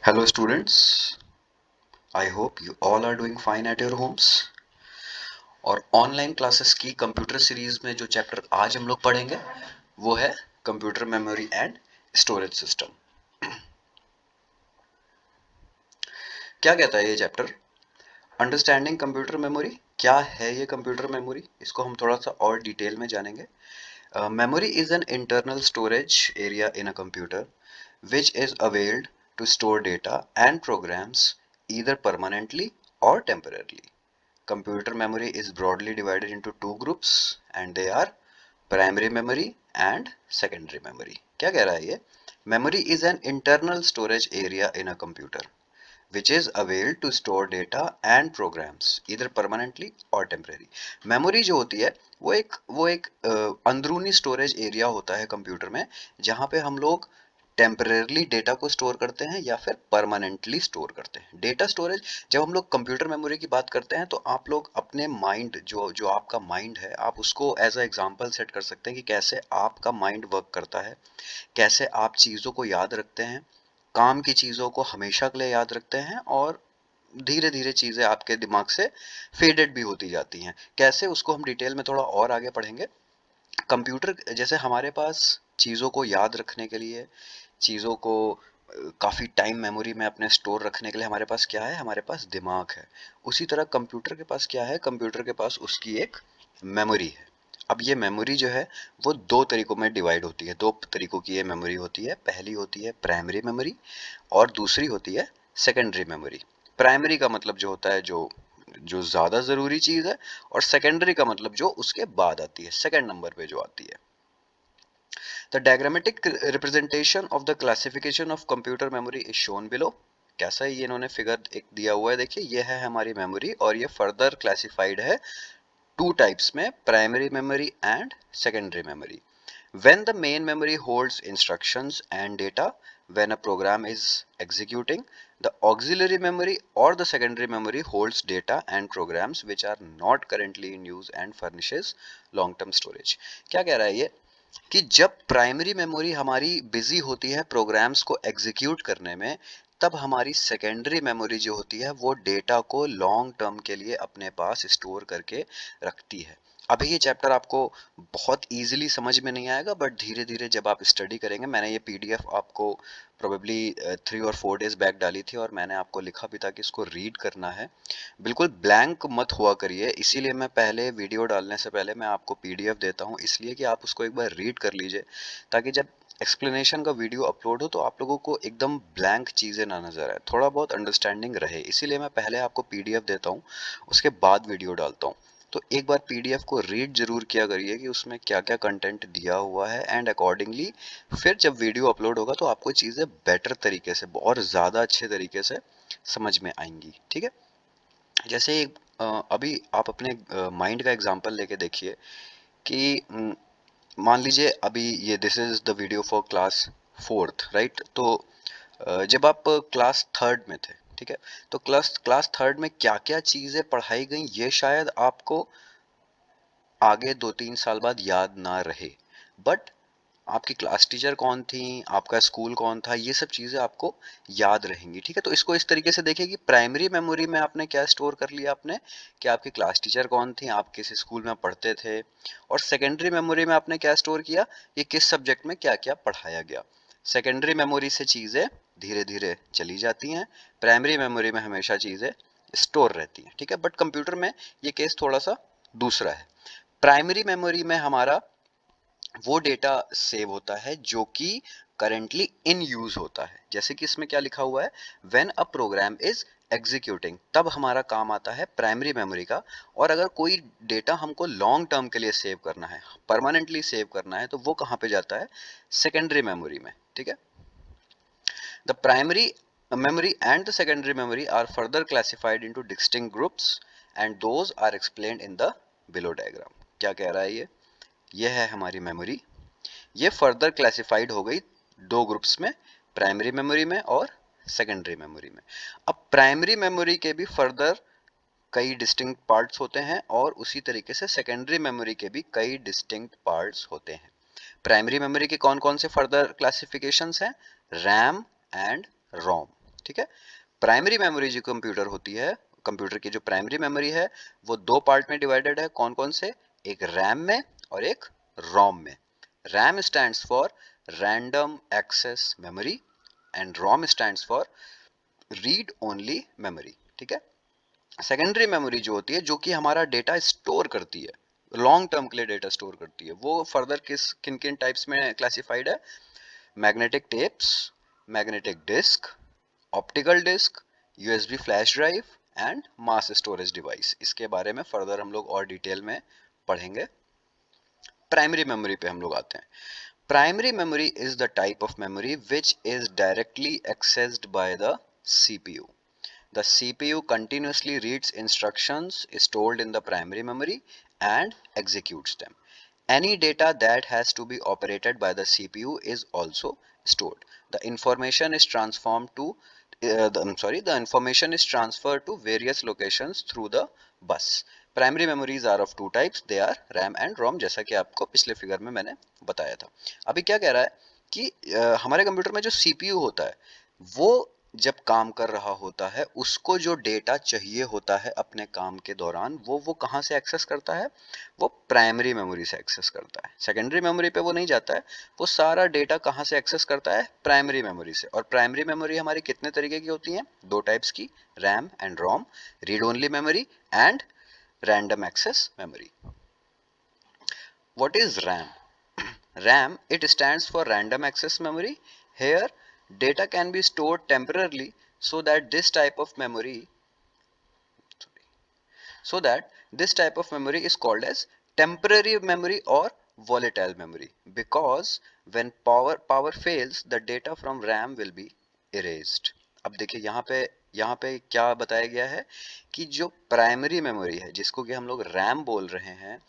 Hello students, I hope you all are doing fine at your homes। और online classes की computer series में जो chapter आज हम लोग पढ़ेंगे वो है computer memory and storage system. क्या कहता है ये चैप्टर? Understanding computer memory. क्या है ये कंप्यूटर मेमोरी, इसको हम थोड़ा सा और डिटेल में जानेंगे। Memory is an internal storage area in a computer which is availed to store data and programs either permanently or temporarily. Computer memory is broadly divided into two groups and they are primary memory and secondary memory। क्या कह रहा है ये? Memory is an internal storage area in a computer which is available to store data and programs either permanently or temporary। memory जो होती है वो एक अंदरूनी स्टोरेज एरिया होता है कंप्यूटर में, जहाँ पे हम लोग टेम्परेरली डेटा को स्टोर करते हैं या फिर परमानेंटली स्टोर करते हैं। डेटा स्टोरेज, जब हम लोग कंप्यूटर मेमोरी की बात करते हैं तो आप लोग अपने माइंड, जो जो आपका माइंड है, आप उसको एज अ एग्जांपल सेट कर सकते हैं कि कैसे आपका माइंड वर्क करता है, कैसे आप चीज़ों को याद रखते हैं, काम की चीज़ों को हमेशा के लिए याद रखते हैं और धीरे धीरे चीज़ें आपके दिमाग से फेडेड भी होती जाती हैं। कैसे, उसको हम डिटेल में थोड़ा और आगे पढ़ेंगे। कंप्यूटर जैसे हमारे पास चीज़ों को याद रखने के लिए, चीज़ों को काफ़ी टाइम मेमोरी में अपने स्टोर रखने के लिए हमारे पास क्या है? हमारे पास दिमाग है। उसी तरह कंप्यूटर के पास क्या है? कंप्यूटर के पास उसकी एक मेमोरी है। अब ये मेमोरी जो है वो दो तरीकों में डिवाइड होती है। दो तरीकों की ये मेमोरी होती है। पहली होती है प्राइमरी मेमोरी और दूसरी होती है सेकेंडरी मेमोरी। प्राइमरी का मतलब जो होता है जो जो ज़्यादा ज़रूरी चीज़ है, और सेकेंडरी का मतलब जो उसके बाद आती है, सेकेंड नंबर पे जो आती है। The diagrammatic representation of the classification of computer memory is shown below। कैसा है ये, इन्होंने फिगर एक दिया हुआ है, देखिए ये है हमारी मेमोरी और ये फर्दर क्लासिफाइड है टू टाइप्स में, primary memory and secondary memory. When the main memory holds instructions and data when a program is executing, the auxiliary memory or the secondary memory holds data and programs which are not currently in use and furnishes long term storage। क्या कह रहा है ये कि जब primary memory हमारी busy होती है प्रोग्राम्स को एग्जीक्यूट करने में, तब हमारी सेकेंडरी मेमोरी जो होती है वो डेटा को लॉन्ग टर्म के लिए अपने पास स्टोर करके रखती है। अभी ये चैप्टर आपको बहुत इजीली समझ में नहीं आएगा, बट धीरे धीरे जब आप स्टडी करेंगे, मैंने ये पीडीएफ आपको प्रोबेबली 3 और 4 डेज बैक डाली थी और मैंने आपको लिखा भी था कि इसको रीड करना है। बिल्कुल ब्लैंक मत हुआ करिए, इसीलिए मैं पहले वीडियो डालने से पहले मैं आपको पीडीएफ देता हूँ, इसलिए कि आप उसको एक बार रीड कर लीजिए, ताकि जब एक्सप्लेनेशन का वीडियो अपलोड हो तो आप लोगों को एकदम ब्लैंक चीज़ें ना नजर आए, थोड़ा बहुत अंडरस्टैंडिंग रहे। इसीलिए मैं पहले आपको पीडीएफ देता हूँ, उसके बाद वीडियो डालता हूँ। तो एक बार पीडीएफ को रीड जरूर किया करिए कि उसमें क्या क्या कंटेंट दिया हुआ है, एंड अकॉर्डिंगली फिर जब वीडियो अपलोड होगा तो आपको चीज़ें बेटर तरीके से और ज़्यादा अच्छे तरीके से समझ में आएंगी। ठीक है? जैसे अभी आप अपने माइंड का एग्जांपल लेके देखिए कि मान लीजिए अभी ये this is the video for class fourth, right? तो जब आप क्लास थर्ड में थे, ठीक है, तो क्लास थर्ड में क्या क्या चीजें पढ़ाई गई ये शायद आपको आगे 2-3 साल बाद याद ना रहे, बट आपकी क्लास टीचर कौन थी, आपका स्कूल कौन था, ये सब चीजें आपको याद रहेंगी। ठीक है, तो इसको इस तरीके से देखिए कि प्राइमरी मेमोरी में आपने क्या स्टोर कर लिया, आपने कि आपकी क्लास टीचर कौन थी, आप किस स्कूल में पढ़ते थे, और सेकेंडरी मेमोरी में आपने क्या स्टोर किया, कि किस सब्जेक्ट में क्या क्या पढ़ाया गया। सेकेंडरी मेमोरी से चीजें धीरे धीरे चली जाती हैं, प्राइमरी मेमोरी में हमेशा चीजें स्टोर रहती हैं। ठीक है, बट कंप्यूटर में ये केस थोड़ा सा दूसरा है। प्राइमरी मेमोरी में हमारा वो डेटा सेव होता है जो कि करेंटली इन यूज होता है। जैसे कि इसमें क्या लिखा हुआ है, when a program is executing, तब हमारा काम आता है प्राइमरी मेमोरी का। और अगर कोई डेटा हमको लॉन्ग टर्म के लिए सेव करना है, परमानेंटली सेव करना है, तो वो कहाँ पे जाता है? सेकेंडरी मेमोरी में। ठीक है, the primary memory and the secondary memory are further classified into distinct groups and those are explained in the below diagram। क्या कह रहा है ये है हमारी मेमोरी, ये फर्दर क्लासिफाइड हो गई दो ग्रुप्स में, प्राइमरी मेमोरी में और सेकेंडरी मेमोरी में। अब प्राइमरी मेमोरी के भी फर्दर कई डिस्टिंक्ट पार्ट्स होते हैं और उसी तरीके से सेकेंडरी मेमोरी के भी कई डिस्टिंक्ट पार्ट्स होते हैं। प्राइमरी मेमोरी के कौन कौन से फर्दर क्लासिफिकेशंस हैं? रैम एंड रोम। ठीक है। प्राइमरी मेमोरी जो कंप्यूटर होती है, कंप्यूटर की जो प्राइमरी मेमोरी है वो दो पार्ट में डिवाइडेड है। कौन कौन से? एक रैम में और एक रोम में। RAM stands for random access memory and ROM stands for read only memory. ठीक है। सेकेंडरी मेमोरी जो होती है, जो कि हमारा डेटा स्टोर करती है, लॉन्ग टर्म के लिए डेटा स्टोर करती है, वो फर्दर किन किन टाइप्स में क्लासिफाइड है? Magnetic tapes, magnetic disk, optical disk, USB flash drive and mass storage device. इसके बारे में फर्दर हम लोग और डिटेल में पढ़ेंगे। प्राइमरी मेमोरी पे हम लोग आते हैं। Primary memory is the type of memory which is directly accessed by the CPU. The CPU continuously reads instructions stored in the primary memory and executes them. Any data that has to be operated by the CPU is also stored. The information is transformed to the information is transferred to various locations through the bus. Primary memories are of two types. They are RAM and ROM, जैसा कि आपको पिछले figure में मैंने बताया था। अभी क्या कह रहा है कि हमारे कंप्यूटर में जो CPU होता है वो जब काम कर रहा होता है, उसको जो डेटा चाहिए होता है अपने काम के दौरान, वो कहाँ से एक्सेस करता है? वो प्राइमरी मेमोरी से एक्सेस करता है। सेकेंडरी मेमोरी पे वो नहीं जाता है। वो सारा डेटा कहाँ से एक्सेस करता है? प्राइमरी मेमोरी से। और प्राइमरी मेमोरी हमारी कितने तरीके की होती है? दो टाइप्स की, RAM and ROM, read only memory and random access memory. What is RAM? RAM, it stands for random access memory. Here, data can be stored temporarily so that this type of memory, is called as temporary memory or volatile memory, because when power fails, the data from RAM will be erased. अब देखिए यहाँ पे क्या बताया गया है कि जो प्राइमरी मेमोरी है, जिसको कि हम लोग रैम बोल रहे हैं,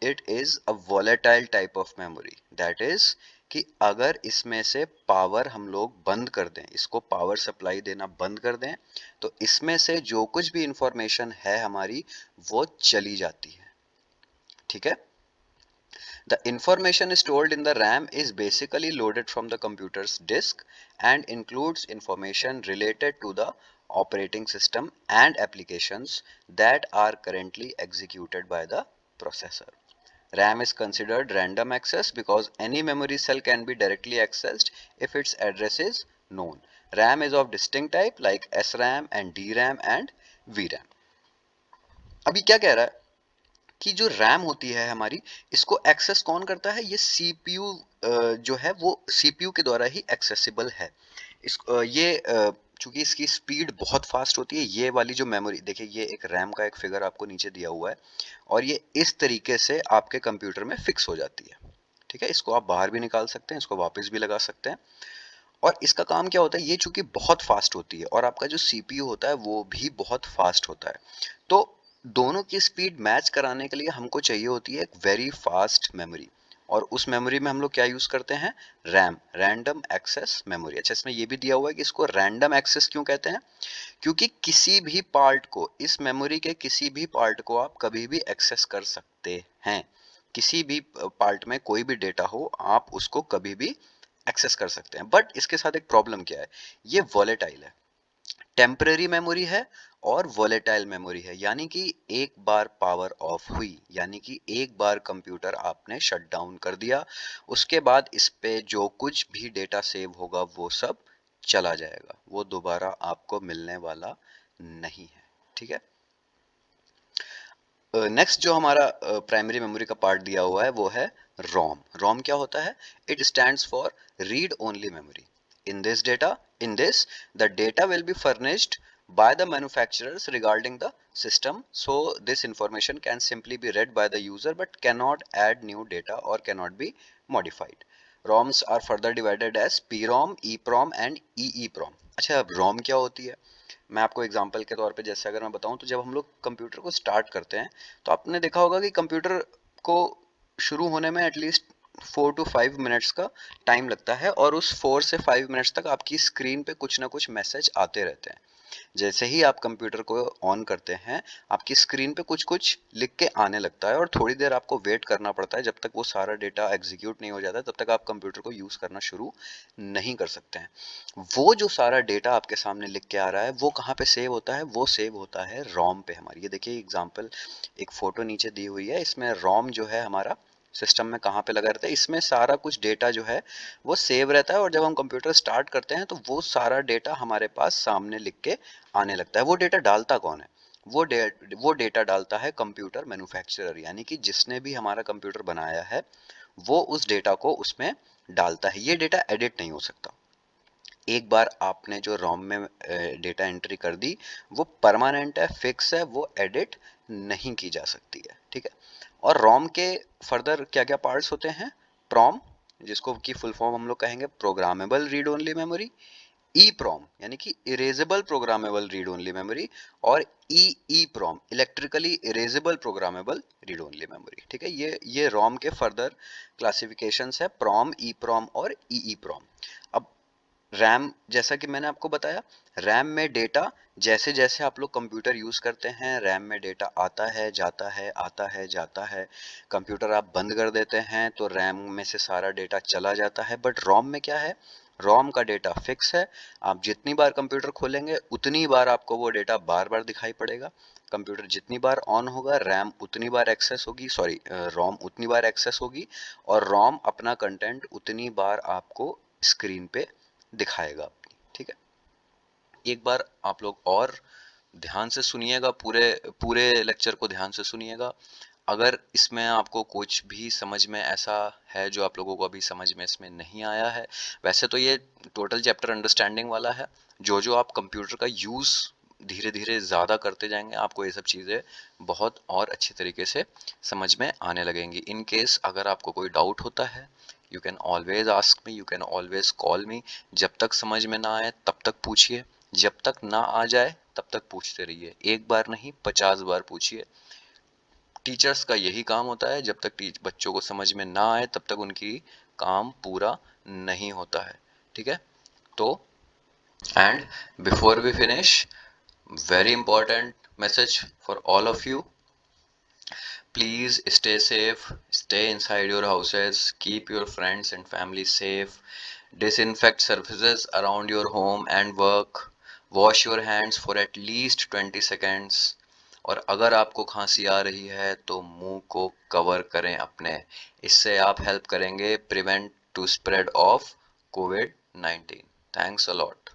it is a volatile type of memory. That is कि अगर इसमें से पावर हम लोग बंद कर दें, इसको पावर सप्लाई देना बंद कर दें, तो इसमें से जो कुछ भी इंफॉर्मेशन है हमारी, वो चली जाती है। ठीक है। The information stored in the RAM is basically loaded from the computer's disk and includes information related to the operating system and applications that are currently executed by the processor. RAM is considered random access because any memory cell can be directly accessed if its address is known. RAM is of distinct type like SRAM and DRAM and VRAM. अभी क्या कह रहा है कि जो RAM होती है हमारी, इसको एक्सेस कौन करता है? ये सीपीयू जो है वो सीपीयू के द्वारा ही एक्सेसिबल है। ये चूंकि इसकी स्पीड बहुत फास्ट होती है, ये वाली जो मेमोरी देखिए, ये एक रैम का एक फिगर आपको नीचे दिया हुआ है और ये इस तरीके से आपके कंप्यूटर में फिक्स हो जाती है। ठीक है। इसको आप बाहर भी निकाल सकते हैं, इसको वापस भी लगा सकते हैं। और इसका काम क्या होता है? ये चूंकि बहुत फास्ट होती है और आपका जो सीपीयू होता है वो भी बहुत फास्ट होता है, तो दोनों की स्पीड मैच कराने के लिए हमको चाहिए होती है एक वेरी फास्ट मेमोरी। और उस मेमोरी में हम लोग क्या यूज करते हैं? RAM, random access memory. अच्छा, इसमें ये भी दिया हुआ है कि इसको रैंडम एक्सेस क्यों कहते हैं? क्योंकि किसी भी पार्ट को, इस मेमोरी के किसी भी पार्ट को आप कभी भी एक्सेस कर सकते हैं। किसी भी पार्ट में कोई भी डेटा हो, आप उसको कभी भी एक्सेस कर सकते हैं। बट इसके साथ एक प्रॉब्लम क्या है? ये वॉलेटाइल है, टेम्पररी मेमोरी है और वॉलेटाइल मेमोरी है। यानी कि एक बार पावर ऑफ हुई, यानी कि एक बार कंप्यूटर आपने शट डाउन कर दिया, उसके बाद इस पे जो कुछ भी डेटा सेव होगा वो सब चला जाएगा, वो दोबारा आपको मिलने वाला नहीं है। ठीक है। नेक्स्ट जो हमारा प्राइमरी मेमोरी का पार्ट दिया हुआ है वो है रोम। रोम क्या होता है? It stands for read only memory. In this the data will be furnished by the manufacturers regarding the system, so this information can simply be read by the user but cannot add new data or cannot be modified. ROMs are further divided as PROM, EPROM and EEPROM. अच्छा, अब ROM क्या होती है? मैं आपको example के तौर पे जैसे अगर मैं बताऊं, तो जब हम लोग कंप्यूटर को स्टार्ट करते हैं तो आपने देखा होगा कि कंप्यूटर को शुरू होने में एटलीस्ट 4 to 5 मिनट्स का टाइम लगता है और उस 4 से 5 मिनट्स तक आपकी स्क्रीन पे कुछ ना कुछ मैसेज आते रहते हैं। जैसे ही आप कंप्यूटर को ऑन करते हैं, आपकी स्क्रीन पे कुछ कुछ लिख के आने लगता है और थोड़ी देर आपको वेट करना पड़ता है। जब तक वो सारा डेटा एग्जीक्यूट नहीं हो जाता तब तक आप कंप्यूटर को यूज करना शुरू नहीं कर सकते हैं। वो जो सारा डेटा आपके सामने लिख के आ रहा है वो कहाँ पे सेव होता है? वो सेव होता है रोम पे हमारी। ये देखिए एग्जाम्पल, एक फोटो नीचे दी हुई है, इसमें रोम जो है हमारा सिस्टम में कहाँ पे लगा रहता है, इसमें सारा कुछ डेटा जो है वो सेव रहता है। और जब हम कंप्यूटर स्टार्ट करते हैं तो वो सारा डेटा हमारे पास सामने लिख के आने लगता है। वो डेटा डालता कौन है? वो डेटा डालता है कंप्यूटर मैन्युफैक्चरर, यानी कि जिसने भी हमारा कंप्यूटर बनाया है वो उस डेटा को उसमें डालता है। ये डेटा एडिट नहीं हो सकता। एक बार आपने जो रोम में डेटा एंट्री कर दी वो परमानेंट है, फिक्स है, वो एडिट नहीं की जा सकती है, ठीक है। और रोम के फर्दर क्या क्या पार्ट्स होते हैं? प्रोम, जिसको की फुल फॉर्म हम लोग कहेंगे programmable read only memory, EPROM यानी कि erasable programmable read only memory, और EPROM electrically erasable programmable read only memory, ठीक है। ये रोम के फर्दर क्लासिफिकेशंस है, प्रोम, ई प्रोम और ई प्रोम। अब रैम, जैसा कि मैंने आपको बताया, रैम में डेटा जैसे जैसे आप लोग कंप्यूटर यूज करते हैं रैम में डेटा आता है जाता है, आता है जाता है। कंप्यूटर आप बंद कर देते हैं तो रैम में से सारा डेटा चला जाता है। बट रोम में क्या है? रोम का डेटा फिक्स है। आप जितनी बार कंप्यूटर खोलेंगे उतनी बार आपको वो डेटा बार बार दिखाई पड़ेगा। कंप्यूटर जितनी बार ऑन होगा रैम उतनी बार एक्सेस होगी, सॉरी रोम उतनी बार एक्सेस होगी, और रोम अपना कंटेंट उतनी बार आपको स्क्रीन पे दिखाएगा अपनी, ठीक है। एक बार आप लोग और ध्यान से सुनिएगा, पूरे पूरे लेक्चर को ध्यान से सुनिएगा। अगर इसमें आपको कुछ भी समझ में ऐसा है जो आप लोगों को अभी समझ में इसमें नहीं आया है, वैसे तो ये टोटल चैप्टर अंडरस्टैंडिंग वाला है। जो जो आप कंप्यूटर का यूज़ धीरे धीरे ज़्यादा करते जाएंगे आपको ये सब चीज़ें बहुत और अच्छी तरीके से समझ में आने लगेंगी। इन केस अगर आपको कोई डाउट होता है, you can always ask me, you can always call मी। जब तक समझ में ना आए तब तक पूछिए, जब तक ना आ जाए तब तक पूछते रहिए। एक बार नहीं 50 बार पूछिए। टीचर्स का यही काम होता है, जब तक बच्चों को समझ में ना आए तब तक उनकी काम पूरा नहीं होता है, ठीक है। तो and before we finish, very important message for all of you. Please stay safe, stay inside your houses, keep your friends and family safe, disinfect surfaces around your home and work, wash your hands for at least 20 seconds. और अगर आपको खांसी आ रही है तो मुंह को cover करें अपने, इससे आप हेल्प करेंगे prevent to spread of COVID 19। Thanks a lot.